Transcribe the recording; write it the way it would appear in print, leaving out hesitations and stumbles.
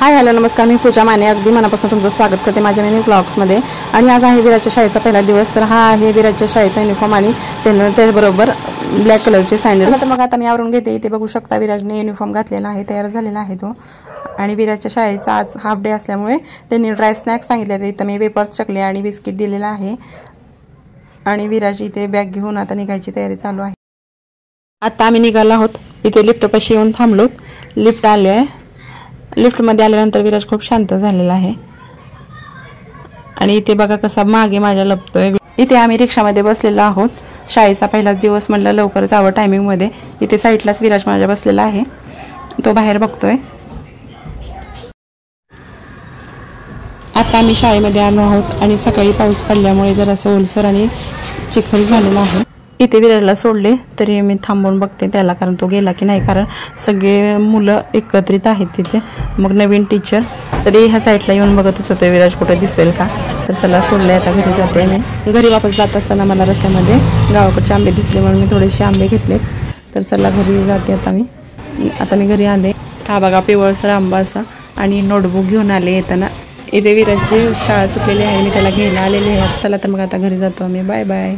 Hi hello नमस्कार, मी पूजा माने अगदी मनापासून तुमचं स्वागत करते माझ्या मिनी ब्लॉग्समध्ये। आणि आज आहे विराजच्या शाळेचा पहिला दिवस, तर हा आहे विराजच्या शाळेचा युनिफॉर्म आणि त्याबरोबर ब्लॅक कलरचे सँडल। तर मग आता मी आवरून घेते। इथे बघू शकता विराजने युनिफॉर्म घातलेला आहे, तयार झालेला आहे तो। आणि विराजच्या शाळेचा आज हाफ डे असल्यामुळे त्यांनी ड्राय स्नॅक्स सांगितले। इथं मी वेपर्स, चकले आणि बिस्किट दिलेला आहे। आणि विराज इथे बॅग घेऊन आता निघायची तयारी चालू आहे। आता आम्ही निघालो आहोत, इथे लिफ्टपाशी येऊन थांबलो। लिफ्ट आले आहे। लिफ्टमध्ये आल्यानंतर विराज खूप शांत झालेला आहे। आणि इथे बघा कसा मागे माझ्या लपतोय। इथे आम्ही रिक्षामध्ये बसलेलो आहोत। शाळेचा पहिला दिवस म्हणलं लवकर जावं टायमिंगमध्ये। इथे साईडलाच विराज माझ्या बसलेला आहे, तो बाहेर बघतोय। आता आम्ही शाळेमध्ये आलो आहोत आणि सकाळी पाऊस पडल्यामुळे जरासं ओलसर आणि चिखल झालेला आहे। इथे विराजला सोडले तरी मी थांबून बघते त्याला, कारण तो गेला की नाही, कारण सगळे मुलं एकत्रित आहेत तिथे। मग नवीन टीचर तरी ह्या साईडला येऊन बघतच होते विराज कुठे दिसेल का। तर चला सोडले, आता घरी जाते मी। घरी वापस जात असताना मला रस्त्यामध्ये गावाकडचे आंबे दिसले म्हणून मी थोडेसे आंबे घेतले। तर चला घरी जाते आता मी घरी आले। हा बघा पिवळसर आंबा असा, आणि नोटबुक घेऊन आले येताना। इथे विराजची शाळा सुटलेली आहे, मी त्याला घ्यायला आलेले आहे। चला तर मग आता घरी जातो आम्ही। Bye bye.